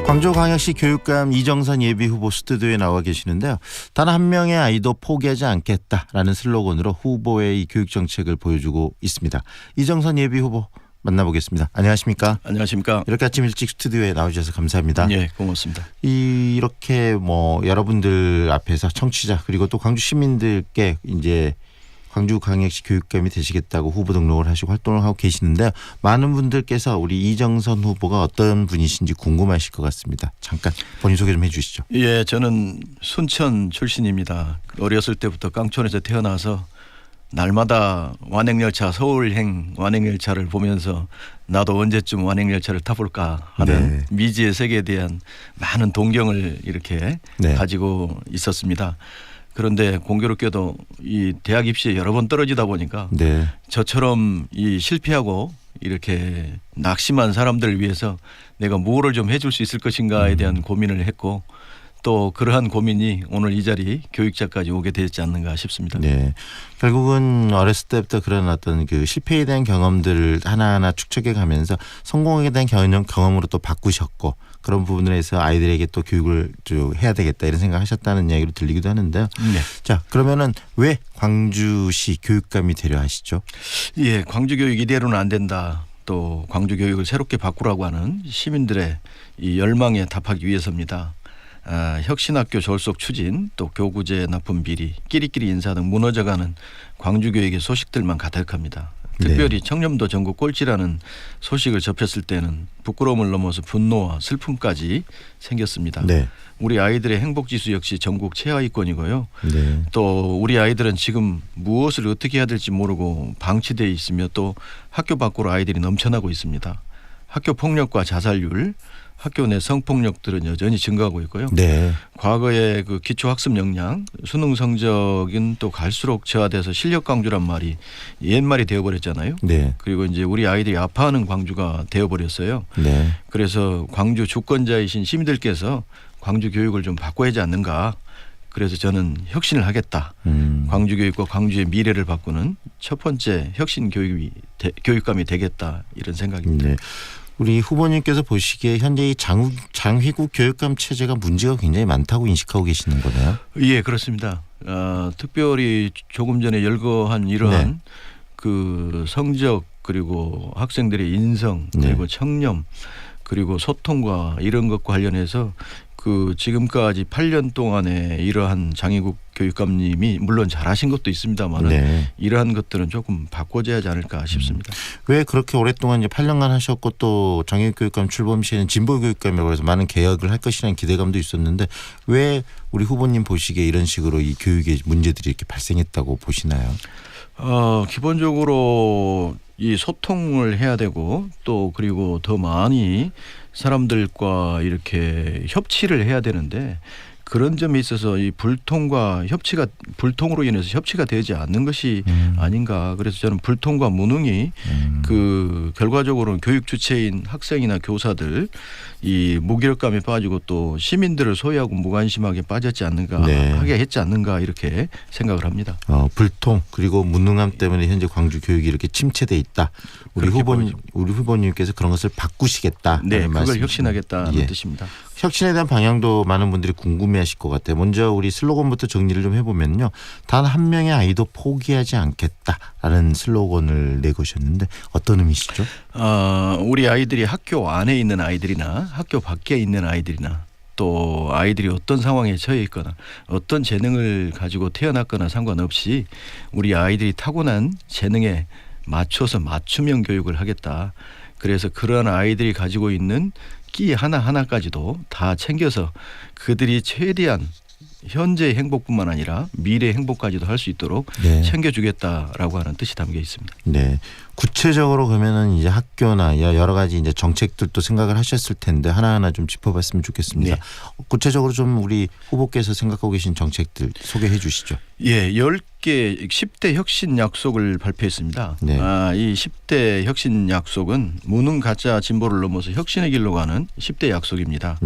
광주광역시 교육감 이정선 예비후보 스튜디오에 나와 계시는데요. 단 한 명의 아이도 포기하지 않겠다라는 슬로건으로 후보의 이 교육정책을 보여주고 있습니다. 이정선 예비후보 만나보겠습니다. 안녕하십니까? 안녕하십니까? 이렇게 아침 일찍 스튜디오에 나와주셔서 감사합니다. 예, 고맙습니다. 이렇게 여러분들 앞에서 청취자 그리고 또 광주 시민들께 이제 광주광역시 교육감이 되시겠다고 후보 등록을 하시고 활동을 하고 계시는데요. 많은 분들께서 우리 이정선 후보가 어떤 분이신지 궁금하실 것 같습니다. 잠깐 본인 소개 좀 해 주시죠. 예, 저는 순천 출신입니다. 어렸을 때부터 깡촌에서 태어나서 날마다 완행열차 서울행 완행열차를 보면서 나도 언제쯤 완행열차를 타볼까 하는 미지의 세계에 대한 많은 동경을 이렇게 가지고 있었습니다. 그런데 공교롭게도 이 대학 입시에 여러 번 떨어지다 보니까 저처럼 이 실패하고 이렇게 낙심한 사람들을 위해서 내가 뭐를 좀 해줄 수 있을 것인가에 대한 고민을 했고 또 그러한 고민이 오늘 이 자리 교육자까지 오게 되지 않는가 싶습니다. 네, 결국은 어렸을 때부터 그런 어떤 그 실패에 대한 경험들을 하나하나 축적해 가면서 성공에 대한 경험으로 또 바꾸셨고 그런 부분에서 아이들에게 또 교육을 해야 되겠다 이런 생각하셨다는 이야기로 들리기도 하는데요. 자, 그러면은 왜 광주시 교육감이 되려 하시죠? 예, 광주 교육 이대로는 안 된다. 또 광주 교육을 새롭게 바꾸라고 하는 시민들의 이 열망에 답하기 위해서입니다. 혁신학교 졸속 추진 또 교구제 납품 비리 끼리끼리 인사 등 무너져가는 광주교육의 소식들만 가득합니다. 특별히 청렴도 전국 꼴찌라는 소식을 접했을 때는 부끄러움을 넘어서 분노와 슬픔까지 생겼습니다. 우리 아이들의 행복지수 역시 전국 최하위권이고요. 또 우리 아이들은 지금 무엇을 어떻게 해야 될지 모르고 방치되어 있으며 또 학교 밖으로 아이들이 넘쳐나고 있습니다. 학교 폭력과 자살률 학교 내 성폭력들은 여전히 증가하고 있고요. 과거에 그 기초학습 역량, 수능 성적은 또 갈수록 저하돼서 실력 광주란 말이 옛말이 되어버렸잖아요. 그리고 이제 우리 아이들이 아파하는 광주가 되어버렸어요. 그래서 광주 주권자이신 시민들께서 광주 교육을 좀 바꿔야 하지 않는가. 그래서 저는 혁신을 하겠다. 광주 교육과 광주의 미래를 바꾸는 첫 번째 혁신 교육감이 되겠다 이런 생각입니다. 우리 후보님께서 보시기에 현재 이 장휘국 교육감 체제가 문제가 굉장히 많다고 인식하고 계시는 거네요. 예, 그렇습니다. 특별히 조금 전에 열거한 이러한 그 성적 그리고 학생들의 인성 그리고 청렴 그리고 소통과 이런 것과 관련해서 그 지금까지 8년 동안에 이러한 장희국 교육감님이 물론 잘하신 것도 있습니다만 이러한 것들은 조금 바꿔줘야 하지 않을까 싶습니다. 왜 그렇게 오랫동안 이제 8년간 하셨고 또 장희국 교육감 출범 시에는 진보 교육감이라고 해서 많은 개혁을 할 것이라는 기대감도 있었는데 왜 우리 후보님 보시기에 이런 식으로 이 교육의 문제들이 이렇게 발생했다고 보시나요? 기본적으로 이 소통을 해야 되고 또 그리고 더 많이 사람들과 이렇게 협치를 해야 되는데 그런 점에 있어서 이 불통으로 인해서 협치가 되지 않는 것이 아닌가. 그래서 저는 불통과 무능이 그 결과적으로는 교육 주체인 학생이나 교사들 이 무기력감에 빠지고 또 시민들을 소외하고 무관심하게 빠졌지 않는가 하게 했지 않는가 이렇게 생각을 합니다. 불통 그리고 무능함 때문에 현재 광주 교육이 이렇게 침체돼 있다. 우리 후보님께서 그런 것을 바꾸시겠다. 그걸 혁신하겠다는 뜻입니다. 혁신에 대한 방향도 많은 분들이 궁금해하실 것 같아요. 먼저 우리 슬로건부터 정리를 좀 해보면요. 단 한 명의 아이도 포기하지 않겠다라는 슬로건을 내거셨는데 어떤 의미시죠? 우리 아이들이 학교 안에 있는 아이들이나 학교 밖에 있는 아이들이나 또 아이들이 어떤 상황에 처해 있거나 어떤 재능을 가지고 태어났거나 상관없이 우리 아이들이 타고난 재능에 맞춰서 맞춤형 교육을 하겠다. 그래서 그러한 아이들이 가지고 있는 끼 하나하나까지도 다 챙겨서 그들이 최대한 현재의 행복뿐만 아니라 미래의 행복까지도 할 수 있도록 챙겨주겠다라고 하는 뜻이 담겨 있습니다. 구체적으로 그러면은 이제 학교나 여러 가지 이제 정책들도 생각을 하셨을 텐데 하나하나 좀 짚어봤으면 좋겠습니다. 구체적으로 좀 우리 후보께서 생각하고 계신 정책들 소개해 주시죠. 10개 10대 혁신 약속을 발표했습니다. 이 10대 혁신 약속은 무능 가짜 진보를 넘어서 혁신의 길로 가는 10대 약속입니다.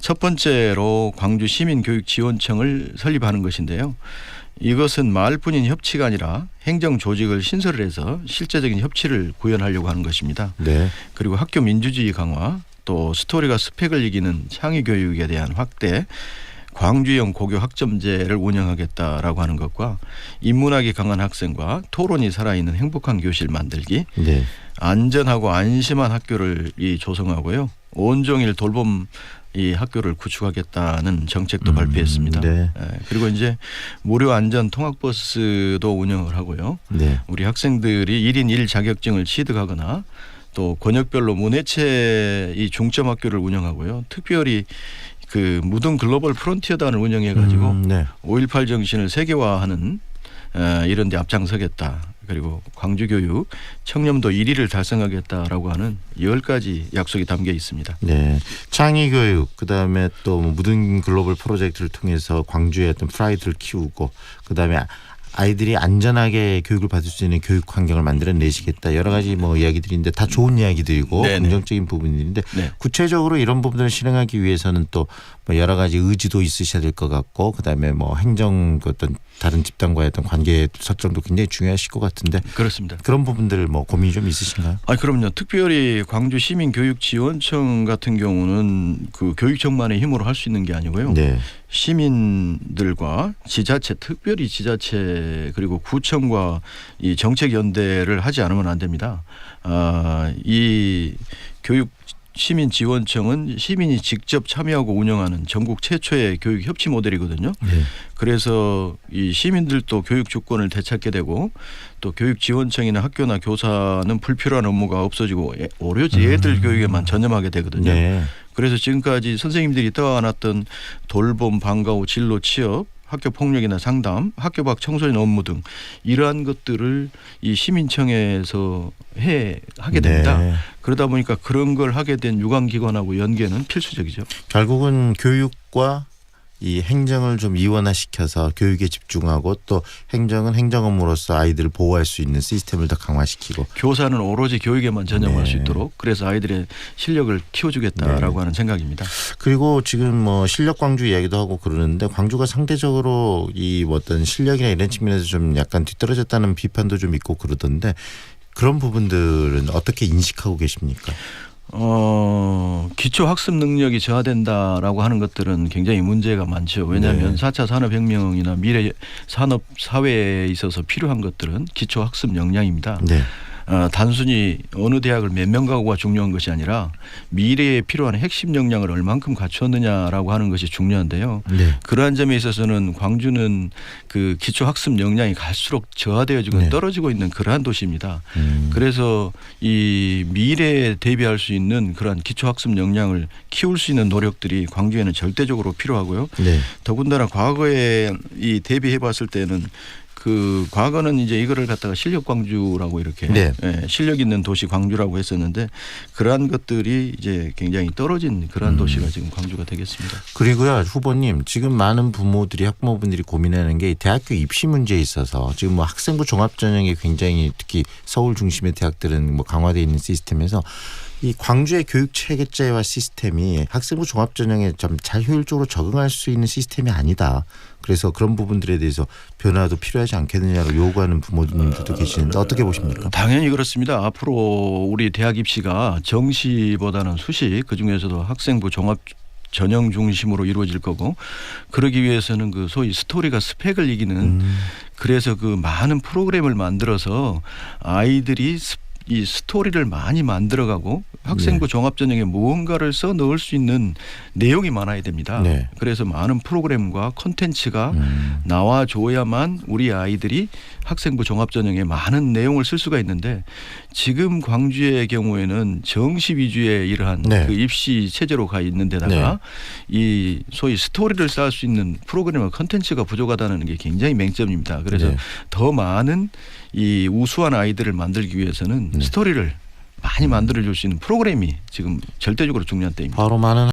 첫 번째로 광주 시민교육지원청을 설립하는 것인데요. 이것은 말뿐인 협치가 아니라 행정 조직을 신설을 해서 실제적인 협치를 구현하려고 하는 것입니다. 그리고 학교 민주주의 강화 또 스토리가 스펙을 이기는 창의 교육에 대한 확대, 광주형 고교 학점제를 운영하겠다라고 하는 것과 인문학이 강한 학생과 토론이 살아있는 행복한 교실 만들기, 네. 안전하고 안심한 학교를 조성하고요. 온종일 돌봄 이 학교를 구축하겠다는 정책도 발표했습니다. 네. 그리고 이제 무료 안전 통학버스도 운영을 하고요. 네. 우리 학생들이 1인 1 자격증을 취득하거나 또 권역별로 문해체 이 중점 학교를 운영하고요. 특별히 그 무등 글로벌 프론티어단을 운영해 가지고 네. 5.18 정신을 세계화하는 이런 데 앞장서겠다. 그리고 광주교육 청렴도 1위를 달성하겠다라고 하는 10가지 약속이 담겨 있습니다. 네, 창의교육, 그다음에 또 무등 글로벌 프로젝트를 통해서 광주의 어떤 프라이드를 키우고, 그다음에 아이들이 안전하게 교육을 받을 수 있는 교육 환경을 만들어내시겠다. 여러 가지 뭐 이야기들인데 다 좋은 이야기들이고 네네. 긍정적인 부분들인데 네. 구체적으로 이런 부분을 실행하기 위해서는 또 뭐 여러 가지 의지도 있으셔야 될 것 같고, 그다음에 뭐 행정 어떤 다른 집단과의 어떤 관계 설정도 굉장히 중요하실 것 같은데 그렇습니다. 그런 부분들 뭐 고민이 좀 있으신가요? 그럼요. 특별히 광주 시민교육지원청 같은 경우는 그 교육청만의 힘으로 할 수 있는 게 아니고요. 네. 시민들과 지자체, 특별히 지자체 그리고 구청과 이 정책 연대를 하지 않으면 안 됩니다. 이 교육 시민지원청은 시민이 직접 참여하고 운영하는 전국 최초의 교육 협치 모델이거든요. 네. 그래서 이 시민들도 교육 주권을 되찾게 되고 또 교육지원청이나 학교나 교사는 불필요한 업무가 없어지고 오로지 애들 교육에만 전념하게 되거든요. 네. 그래서 지금까지 선생님들이 떠안았던 돌봄, 방과 후 진로 취업, 학교 폭력이나 상담, 학교 밖 청소년 업무 등 이러한 것들을 이 시민청에서 하게 됩니다. 네. 그러다 보니까 그런 걸 하게 된 유관기관하고 연계는 필수적이죠. 결국은 교육과 이 행정을 좀 이원화시켜서 교육에 집중하고 또 행정은 행정 업무로서 아이들을 보호할 수 있는 시스템을 더 강화시키고 교사는 오로지 교육에만 전념할 네. 수 있도록 그래서 아이들의 실력을 키워주겠다라고 하는 생각입니다. 그리고 지금 뭐 실력 광주 이야기도 하고 그러는데 광주가 상대적으로 이 어떤 실력이나 이런 측면에서 좀 약간 뒤떨어졌다는 비판도 좀 있고 그러던데 그런 부분들은 어떻게 인식하고 계십니까? 기초 학습 능력이 저하된다라고 하는 것들은 굉장히 문제가 많죠. 왜냐하면 네. 4차 산업혁명이나 미래 산업 사회에 있어서 필요한 것들은 기초 학습 역량입니다. 네. 단순히 어느 대학을 몇 명 가고가 중요한 것이 아니라 미래에 필요한 핵심 역량을 얼만큼 갖추었느냐라고 하는 것이 중요한데요. 네. 그러한 점에 있어서는 광주는 그 기초 학습 역량이 갈수록 저하되어지고 네. 떨어지고 있는 그러한 도시입니다. 그래서 이 미래에 대비할 수 있는 그러한 기초 학습 역량을 키울 수 있는 노력들이 광주에는 절대적으로 필요하고요. 네. 더군다나 과거에 이 대비해 봤을 때는 그 과거는 이제 이거를 갖다가 실력 광주라고 이렇게 네. 실력 있는 도시 광주라고 했었는데 그러한 것들이 이제 굉장히 떨어진 그러한 도시가 지금 광주가 되겠습니다. 그리고요 후보님 지금 많은 부모들이 학부모분들이 고민하는 게 대학교 입시 문제에 있어서 지금 뭐 학생부 종합전형이 굉장히 특히 서울 중심의 대학들은 뭐 강화되어 있는 시스템에서 이 광주의 교육 체계제와 시스템이 학생부 종합전형에 좀 잘 효율적으로 적응할 수 있는 시스템이 아니다. 그래서 그런 부분들에 대해서 변화도 필요하지 않겠느냐고 요구하는 부모님들도 계시는데 어떻게 보십니까? 당연히 그렇습니다. 앞으로 우리 대학 입시가 정시보다는 수시 그중에서도 학생부 종합 전형 중심으로 이루어질 거고 그러기 위해서는 그 소위 스토리가 스펙을 이기는 그래서 그 많은 프로그램을 만들어서 아이들이 이 스토리를 많이 만들어가고 학생부 종합전형에 무언가를 써 넣을 수 있는 내용이 많아야 됩니다. 네. 그래서 많은 프로그램과 콘텐츠가 나와줘야만 우리 아이들이 학생부 종합전형에 많은 내용을 쓸 수가 있는데 지금 광주의 경우에는 정시 위주의 이러한 네. 그 입시 체제로 가 있는 데다가 이 소위 스토리를 쌓을 수 있는 프로그램과 콘텐츠가 부족하다는 게 굉장히 맹점입니다. 그래서 네. 더 많은 이 우수한 아이들을 만들기 위해서는 스토리를 많이 만들어줄 수 있는 프로그램이 지금 절대적으로 중요한 때입니다. 바로 많은